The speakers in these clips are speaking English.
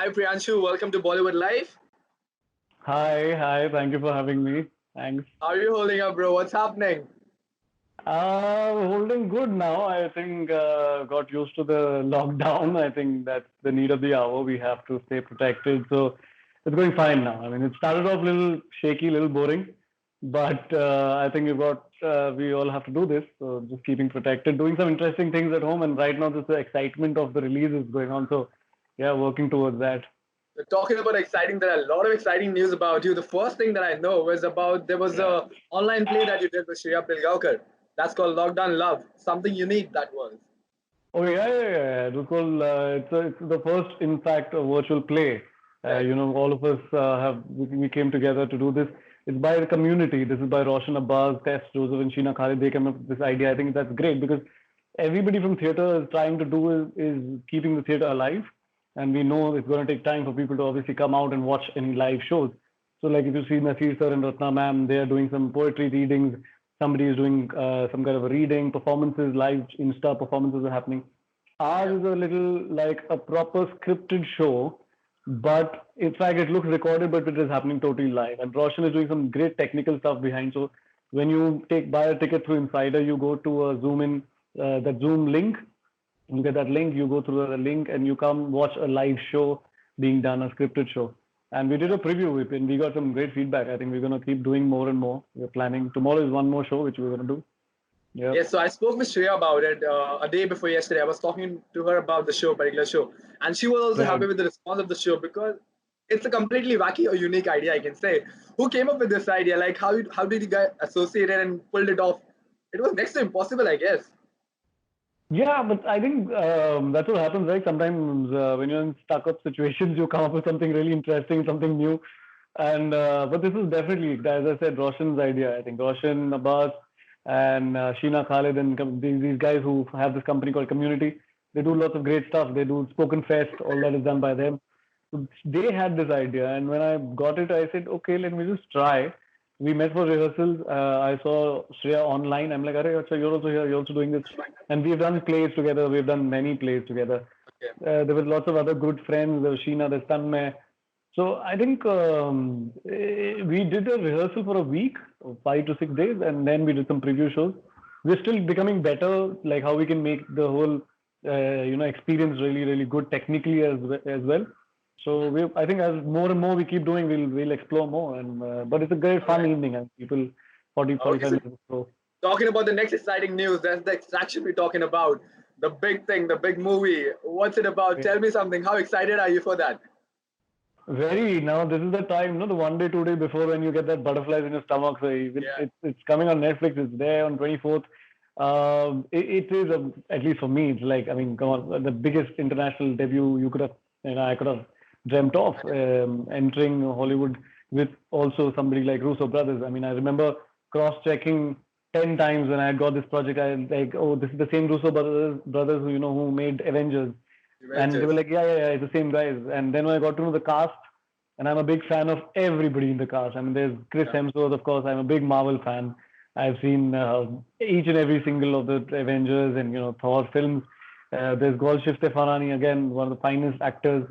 Hi Priyanshu, welcome to Bollywood Live. Hi. Thank you for having me. Thanks. How are you holding up, bro? What's happening? Holding good now. I think got used to the lockdown. I think that's the need of the hour. We have to stay protected. So it's going fine now. I mean, it started off a little shaky, a little boring, but I think we all have to do this. So just keeping protected, doing some interesting things at home. And right now, just the excitement of the release is going on. So yeah, working towards that. We're talking about exciting. There are a lot of exciting news about you. The first ththing that I know was about there was Yeah. a online play that you did with Shriya Pilgaonkar. That's called Lockdown Love. Something unique that was. Oh yeah. It was called. It's the first, in fact, a virtual play. Right. All of us we came together to do this. It's by the community. This is by Roshan Abbas, Tess, Joseph, and Sheena Khalid. They came up with this idea. I think that's great because everybody from theatre is trying to do is keeping the theatre alive, and we know it's going to take time for people to obviously come out and watch any live shows. So, like if you see Nasir sir and Ratna ma'am, they are doing some poetry readings. Somebody is doing some kind of a reading, performances, live Insta performances are happening. Ours Yeah. is a little like a proper scripted show, but in fact it looks recorded, but it is happening totally live. And Roshan is doing some great technical stuff behind. So when you buy a ticket through Insider, you go to a Zoom in that Zoom link. You get that link, you go through the link, and you come watch a live show being done, a scripted show. And we did a preview with it, and we got some great feedback. I think we're gonna keep doing more and more. We're planning tomorrow is one more show which we're gonna do. Yeah. Yes, so I spoke with Shreya about it a day before yesterday. I was talking to her about the show, particular show, and she was also Right. happy with the response of the show because it's a completely wacky or unique idea, I can say. Who came up with this idea? Like, how did you guys associate it and pulled it off? It was next to impossible, I guess. Yeah, but I think that's what happens, right? Sometimes when you're in stuck-up situations, you come up with something really interesting, something new. And but this is definitely, as I said, Roshan's idea. I think Roshan, Abbas, and Sheena Khalid, and these guys who have this company called Community, they do lots of great stuff. They do Spoken Fest, all that is done by them. So they had this idea, and when I got it, I said, okay, let me just try. We met for rehearsals. I saw Shreya online. I'm like, Arey, Acha, you're also here. You're also doing this. And we've done plays together. We've done many plays together. Okay. There was lots of other good friends. There was Sheena, there's Tanmay. So I think we did a rehearsal for a week, 5 to 6 days, and then we did some preview shows. We're still becoming better, like how we can make the whole experience really really good technically as well. So I think as more and more we keep doing, we'll explore more. And but it's a great All fun right. evening, and people 40 Okay, 45 so minutes. So talking about the next exciting news, that's the extraction we're talking about. The big thing, the big movie. What's it about? Tell me something. How excited are you for that? very now, this is the time, the 1 day, 2 day before when you get that butterflies in your stomach. So Yeah. it's coming on Netflix. It's there on 24th. It is at least for me. It's like, I mean, come on, the biggest international debut you could have, I could have dreamt of, entering Hollywood with also somebody like Russo brothers. I mean, I remember cross-checking 10 times when I had got this project. I like, oh, this is the same Russo brothers who made Avengers. And they were Avengers. like, yeah, it's the same guys. And then when I got to know the cast, and I'm a big fan of everybody in the cast. I mean, there's Chris Yeah. Hemsworth, of course. I'm a big Marvel fan. I've seen each and every single of the Avengers and Thor films. There's Golshifteh Stefanani, again, one of the finest actors.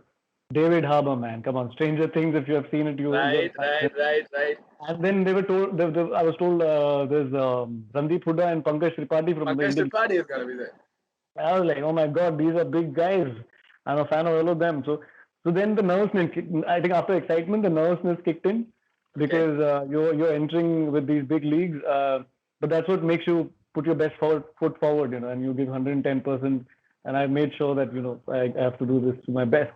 David Harbour, man, come on, Stranger Things. If you have seen it, you're a Right, fan of right, him. right, right. And then they were told, I was told there's Randeep Hooda and Pankaj Tripathi from the Pankaj Indian. Tripathi is gonna be there. I was like, oh my God, these are big guys. I'm a fan of all of them. So then the nervousness, I think after excitement, the nervousness kicked in Okay. because you're entering with these big leagues. But that's what makes you put your best foot forward, and you give 110%. And I made sure that, I have to do this to my best.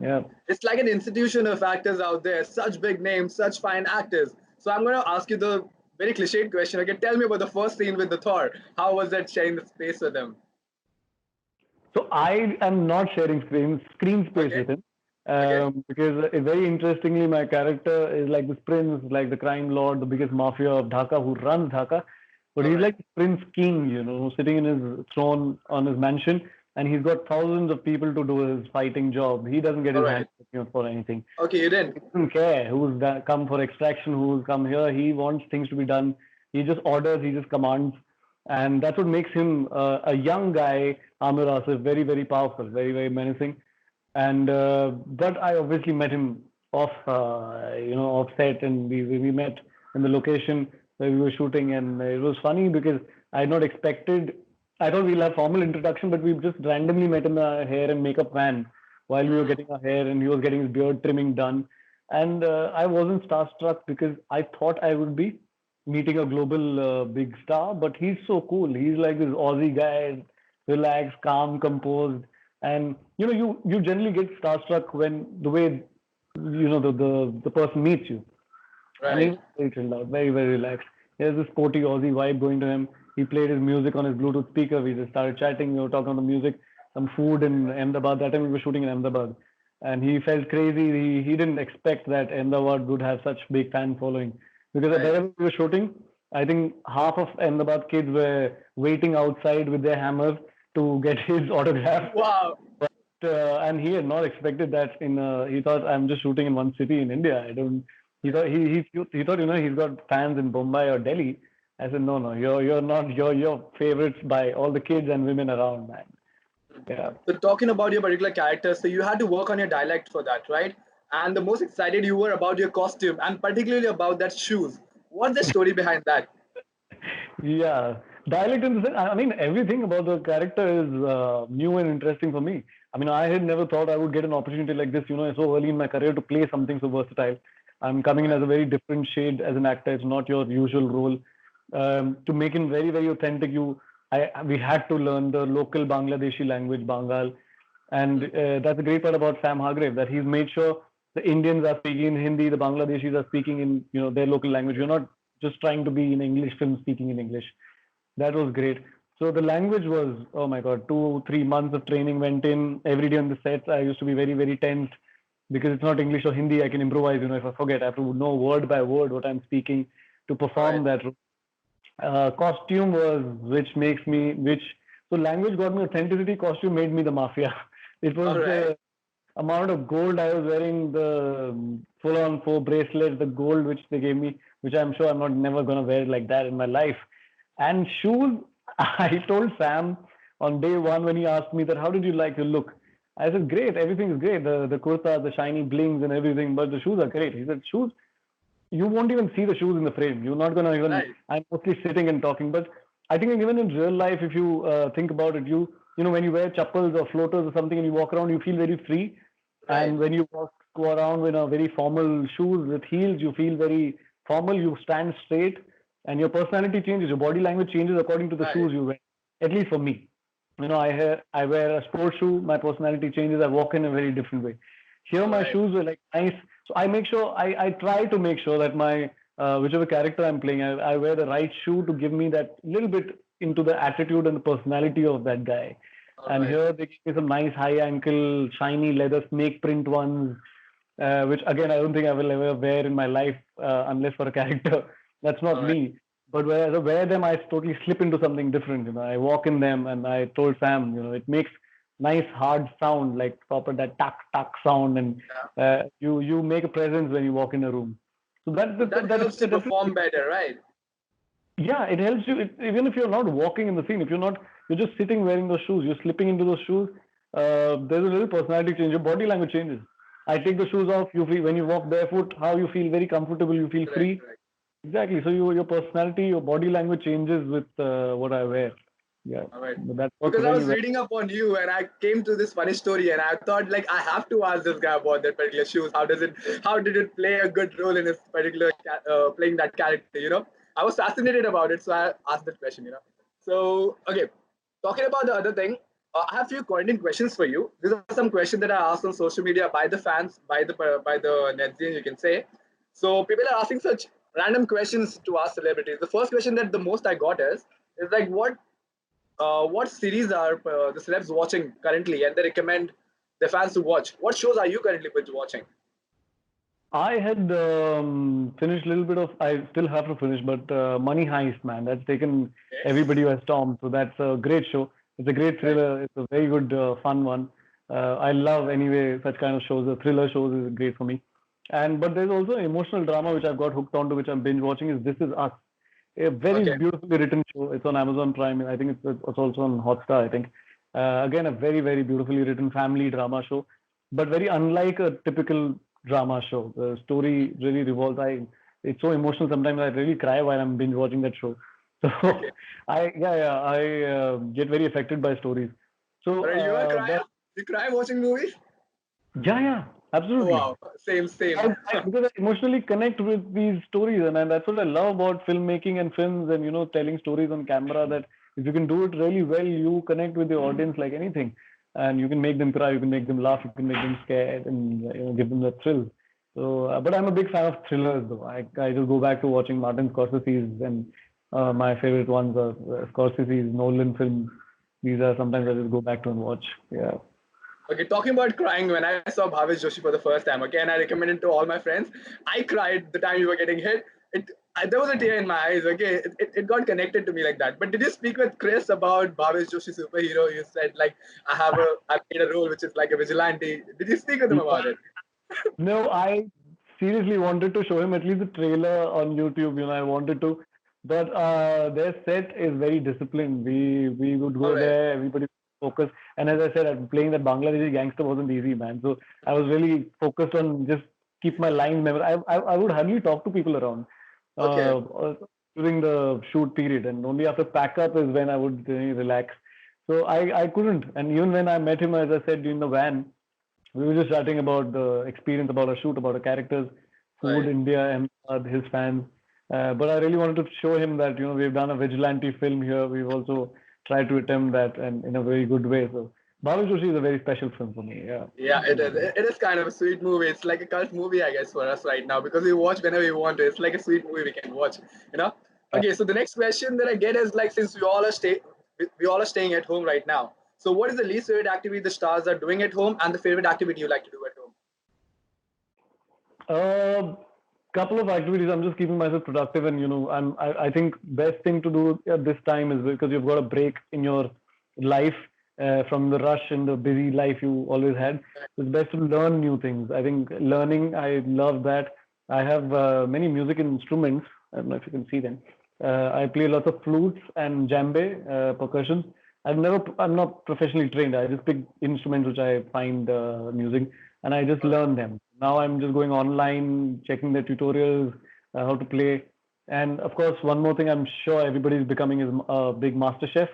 Yeah. It's like an institution of actors out there, such big names, such fine actors. So I'm gonna ask you the very cliched question. Okay, tell me about the first scene with the Thor. How was that sharing the space with him? So I am not sharing screen space Okay, with him okay, because very interestingly, my character is like this prince, like the crime lord, the biggest mafia of Dhaka who runs Dhaka. But all he's right, like Prince King, sitting in his throne on his mansion, and he's got thousands of people to do his fighting job. He doesn't get all his right. hands for anything. Okay, you didn't. He doesn't care come for extraction, who's come here. He wants things to be done. He just orders, he just commands. And that's what makes him a young guy, Amir Asif, very, very powerful, very, very menacing. And but I obviously met him off set, and we met in the location where we were shooting, and it was funny because I had not expected. I thought we'll have formal introduction, but we just randomly met in the hair and makeup van while we were getting our hair, and he was getting his beard trimming done. And I wasn't starstruck because I thought I would be meeting a global big star, but he's so cool. He's like this Aussie guy, relaxed, calm, composed, and you generally get starstruck when the way the person meets you, and he Right. was very chilled out, very very relaxed. He has this sporty Aussie vibe going to him. He played his music on his Bluetooth speaker. We just started chatting. We were talking on the music, some food in Ahmedabad. That time we were shooting in Ahmedabad, and he felt crazy. He didn't expect that Ahmedabad would have such big fan following because Right. wherever we were shooting, I think half of Ahmedabad kids were waiting outside with their hammers to get his autograph. Wow. And he had not expected that. He thought I'm just shooting in one city in India. I don't. He thought he thought he's got fans in Bombay or Delhi. I said no, you're not. You're favorites by all the kids and women around, man. Yeah. So talking about your particular character, so you had to work on your dialect for that, right? And the most excited you were about your costume and particularly about that shoes. What's the story behind that? Yeah, dialect in the sense, I mean, everything about the character is new and interesting for me. I mean, I had never thought I would get an opportunity like this, so early in my career to play something so versatile. I'm coming in Right. as a very different shade as an actor. It's not your usual role. To make it very, very authentic, we had to learn the local Bangladeshi language, Bengal, and that's a great part about Sam Hargrave, that he's made sure the Indians are speaking in Hindi, the Bangladeshis are speaking in their local language. You're not just trying to be in English film speaking in English. That was great. So the language was, oh my God, 2 3 months of training went in every day on the sets. I used to be very very tense because it's not English or Hindi. I can improvise. If I forget, I have to know word by word what I'm speaking to Right. perform that role. Costume was which makes me which so language got me authenticity. Costume made me the mafia. It was All right. the amount of gold I was wearing, the full-on four bracelets, the gold which they gave me, which I'm sure I'm not never gonna wear like that in my life. And shoes, I told Sam on day one when he asked me that, how did you like your look? I said, great, everything is great. The kurta, the shiny blings and everything, but the shoes are great. He said, shoes, you won't even see the shoes in the frame. You're not gonna even. Right. I'm mostly sitting and talking, but I think even in real life, if you think about it, when you wear chappals or floaters or something and you walk around, you feel very free. Right. And when you go around with a very formal shoes with heels, you feel very formal. You stand straight, and your personality changes. Your body language changes according to the Right. shoes you wear. At least for me, I wear a sports shoe. My personality changes. I walk in a very different way. Here, All my right. shoes were like nice, so I make sure I try to make sure that my whichever character I'm playing, I wear the right shoe to give me that little bit into the attitude and the personality of that guy. All And right. here they give me some nice high ankle, shiny leather snake print ones, which again I don't think I will ever wear in my life unless for a character. That's not All right. me. But whereas I wear them, I totally slip into something different. I walk in them, and I told Sam, it makes nice hard sound, like proper that tuck tuck sound, and Yeah. you make a presence when you walk in a room. So So that helps you definitely, perform better, right? yeah, it helps you. Even if you're not walking in the scene, if you're just sitting wearing those shoes, you're slipping into those shoes. There's a little personality change. Your body language changes. I take the shoes off. You feel when you walk barefoot, how you feel very comfortable. You feel Correct. free. Correct. Exactly. So your personality, your body language changes with what I wear. Yeah, All right. but that works Because I really was well. reading up on you and I came to this funny story and I thought like I have to ask this guy about that particular shoes. How did it play a good role in his particular playing that character? I was fascinated about it, so I asked that question. So okay, talking about the other thing, I have a few pointing questions for you. These are some questions that I asked on social media by the fans, by the netizens, you can say. So people are asking such random questions to ask celebrities. The first question that the most I got is like what series are the celebs watching currently and they recommend their fans to watch? What shows are you currently watching? I had finished a little bit of. I still have to finish, but Money Heist, man, that's taken Yes. everybody by storm. So that's a great show. It's a great Right. thriller. It's a very good, fun one. I love anyway such kind of shows. The thriller shows is great for me. And but there's also an emotional drama which I've got hooked onto, which I'm binge watching. Is This Is Us, a very Okay. beautifully written show. It's on Amazon Prime. I think it's also on Hotstar. I think again a very very beautifully written family drama show. but very unlike a typical drama show. The story really revolves. It's so emotional sometimes. I really cry while I'm binge watching that show. So Okay. I get very affected by stories. So Are you a crier? You cry watching movies? yeah, absolutely. Wow. Same, same. Because I emotionally connect with these stories, and that's what I love about filmmaking and films, and telling stories on camera. That if you can do it really well, you connect with the audience like anything, and you can make them cry, you can make them laugh, you can make them scared, and give them the thrill. So, but I'm a big fan of thrillers, though. I just go back to watching Martin Scorsese's, and my favorite ones are Scorsese's, Nolan films. These are sometimes I just go back to and watch. Yeah. Okay, talking about crying, when I saw Bhavesh Joshi for the first time, okay, and I recommended to all my friends, I cried the time you were getting hit. There was a tear in my eyes, okay? It got connected to me like that. But did you speak with Chris about Bhavesh Joshi superhero? You said, like, I played a role which is like a vigilante. Did you speak with him about it? No, I seriously wanted to show him at least the trailer on YouTube. I wanted to, but their set is very disciplined. We would All go right. there, everybody focused, and as I said, playing that Bangladeshi gangster wasn't easy, man. So I was really focused on just keep my lines memorized. I would hardly talk to people around Okay. during the shoot period, and only after pack up is when I would relax. So I couldn't, and even when I met him, as I said, in the van, we were just chatting about the experience, about a shoot, about the characters, food, Right. India, and his fans. But I really wanted to show him that we've done a vigilante film here. We've also tried to attempt that, and in a very good way. So Bhavesh Joshi is a very special film for me. Yeah. Yeah, it is. It is kind of a sweet movie. It's like a cult movie, I guess, for us right now because we watch whenever we want to. It's like a sweet movie we can watch, you know. Okay, so the next question that I get is like, since we all are staying at home right now. So, what is the least favorite activity the stars are doing at home, and the favorite activity you like to do at home? Uh, Couple of activities. I'm just keeping myself productive, and I think best thing to do at this time is because you've got a break in your life from the rush and the busy life you always had. It's best to learn new things. I think learning. I love that. I have many music instruments. I don't know if you can see them. I play lots of flutes and djembe, percussion. I'm not professionally trained. I just pick instruments which I find music, and I just All right. learn them. Now I'm just going online, checking the tutorials, how to play. And of course, one more thing I'm sure everybody is becoming is a big master chef.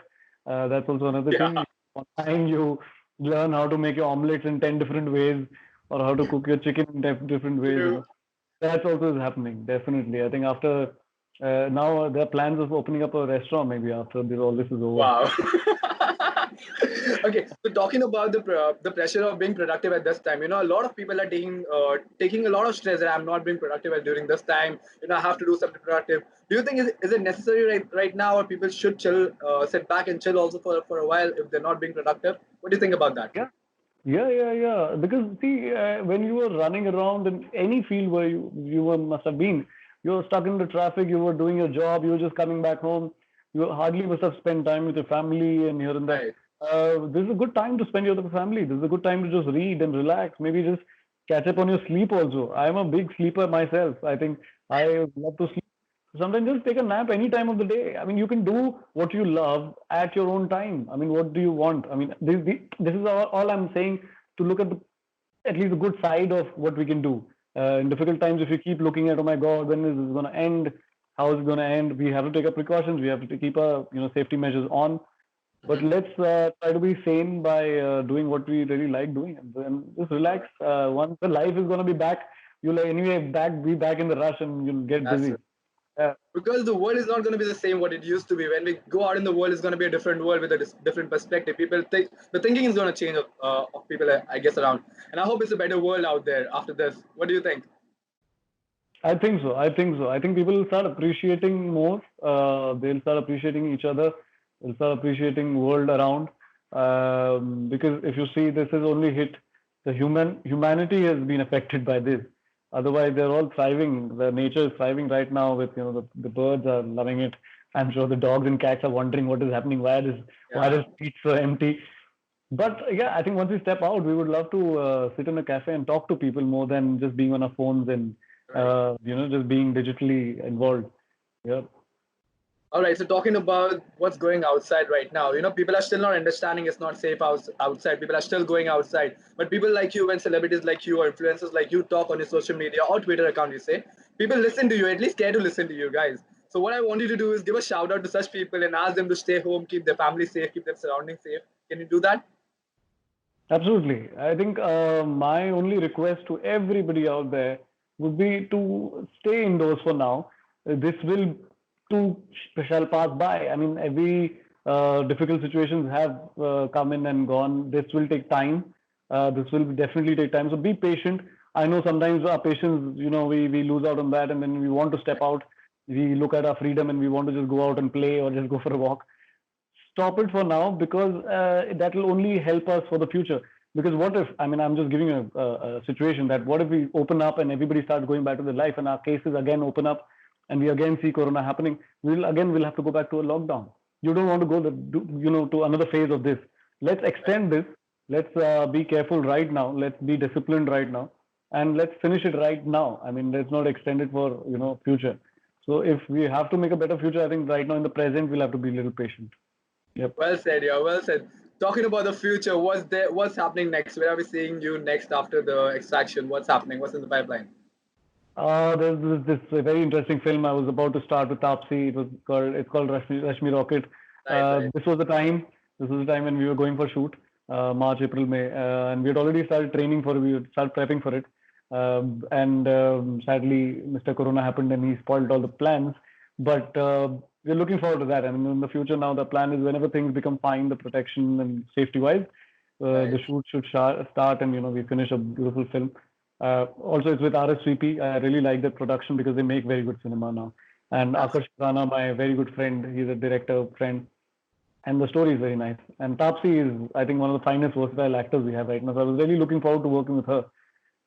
That's also another Yeah. thing. Online, you learn how to make your omelets in 10 different ways, or how to cook your chicken in different ways. True. That also is happening, definitely. I think after now there are plans of opening up a restaurant maybe after all this is over. Wow. Okay, so talking about the pressure of being productive at this time, a lot of people are taking a lot of stress that I'm not being productive during this time. I have to do something productive. Do you think is it necessary right now, or people should chill, sit back and chill also for a while if they're not being productive? What do you think about that? Yeah. Yeah. Because see, when you were running around in any field where must have been, you were stuck in the traffic. You were doing your job. You were just coming back home. You hardly must have spent time with your family and here and there. Right. This is a good time to spend with the family. This is a good time to just read and relax. Maybe just catch up on your sleep also. I'm a big sleeper myself. I think I love to sleep. Sometimes just take a nap any time of the day. I mean, you can do what you love at your own time. I mean, what do you want? I mean, this is all I'm saying, to look at at least the good side of what we can do. In difficult times, if you keep looking at, oh my God, when is this going to end? How is it going to end? We have to take our precautions. We have to keep our safety measures on. But Mhm. let's try to be sane by doing what we really like doing, and then just All relax. right. Once the life is going to be back, you'll anyway be back in the rush, and you'll get That's busy. it. Yeah. Because the world is not going to be the same what it used to be. When we go out in the world, it's going to be a different world with a different perspective. People think the thinking is going to change of people, I guess, around. And I hope it's a better world out there after this. What do you think? I think so. I think people will start appreciating more. They'll start appreciating each other. They'll start appreciating world around. Because if you see, this has only hit the humanity has been affected by this. Otherwise, they're all thriving. The nature is thriving right now. With the birds are loving it. I'm sure the dogs and cats are wondering what is happening. Why Yeah, is streets so empty? But yeah, I think once we step out, we would love to sit in a cafe and talk to people more than just being on our phones and right. just being digitally involved. Yeah. All right, so talking about what's going outside right now, people are still not understanding it's not safe outside. People are still going outside. But people like you, when celebrities like you or influencers like you talk on your social media or Twitter account, you say, people listen to you, at least care to listen to you guys. So what I want you to do is give a shout out to such people and ask them to stay home, keep their family safe, keep their surroundings safe. Can you do that? Absolutely. I think my only request to everybody out there would be to stay indoors for now. This will too shall pass by. I mean, every difficult situations have come in and gone. This will take time. This will definitely take time. So be patient. I know sometimes our patience, we lose out on that, and then we want to step out. We look at our freedom and we want to just go out and play or just go for a walk. Stop it for now, because that will only help us for the future. Because what if, I mean, I'm just giving a situation that what if we open up and everybody starts going back to their life and our cases again open up and we again see corona happening, we'll have to go back to a lockdown. You don't want to go to another phase of this. Let's extend this. Let's be careful right now. Let's be disciplined right now, and let's finish it right now. I mean, let's not extend it for future. So if we have to make a better future, I think right now in the present we'll have to be a little patient. Yep. Well said, yeah, well said. Talking about the future, what's there? What's happening next? Where are we seeing you next after the extraction? What's happening? What's in the pipeline? There's this very interesting film I was about to start with Tapsi. It's called Rashmi Rocket. Right, right. This was the time. This was the time when we were going for shoot, March, April, May, and we had already started training for it. We had started prepping for it. And sadly, Mr. Corona happened and he spoiled all the plans. But we're looking forward to that. I mean, in the future now, the plan is whenever things become fine, the protection and safety wise, the Right. shoot should start, and we finish a beautiful film. Also, it's with RSVP. I really like that production because they make very good cinema now. And Akash Absolutely. Rana, my very good friend, he's a director friend, and the story is very nice. And Tapsi is, I think, one of the finest versatile actors we have right now. So I was really looking forward to working with her.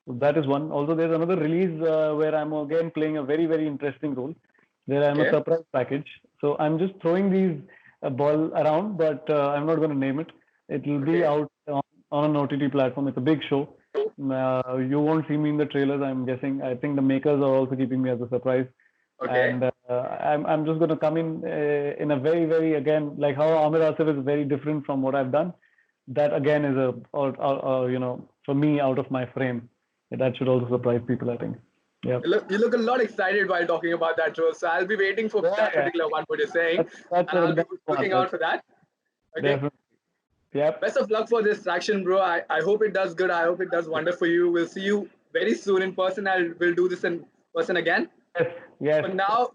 So that is one. Also, there's another release where I'm again playing a very, very interesting role. There I'm a Okay. surprise package. So I'm just throwing these ball around, but I'm not going to name it. It will be Okay. out on an OTT platform. It's a big show. You won't see me in the trailers, I'm guessing. I think the makers are also keeping me as a surprise. Okay. And I'm just going to come in a very, very, again, like how Amir Asif is very different from what I've done. That again is for me, out of my frame. That should also surprise people, I think. Yeah. You look a lot excited while talking about that role. So I'll be waiting for Yeah, that yeah. particular one, what you're saying, That's and I'll be that's one. looking That's out for that. Okay. definitely. Yep. Best of luck for this traction, bro. I hope it does good. I hope it does wonder for you. We'll see you very soon in person. We'll do this in person again. Yes. Yes. For now,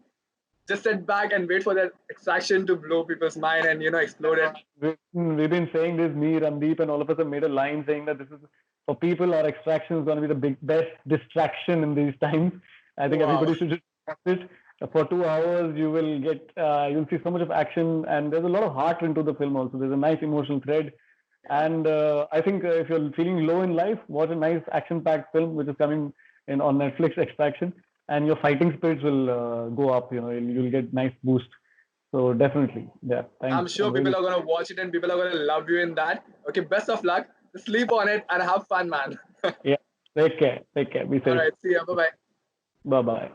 just sit back and wait for that extraction to blow people's mind and explode it. We've been saying this, me, Randeep, and all of us have made a line saying that this is for people, our extraction is going to be the best distraction in these times. I think Wow. everybody should just watch it. For 2 hours, you'll see so much of action, and there's a lot of heart into the film also. There's a nice emotional thread. Yeah. And I think if you're feeling low in life, watch a nice action-packed film which is coming in on Netflix, Extraction, and your fighting spirits will go up. You'll get nice boost. So definitely, yeah. I'm Thanks. sure I'm really people are gonna watch it and people are gonna love you in that. Okay, best of luck. Sleep on it and have fun, man. yeah. Take care. Take care. Be All safe. right, see ya. Bye bye. Bye bye.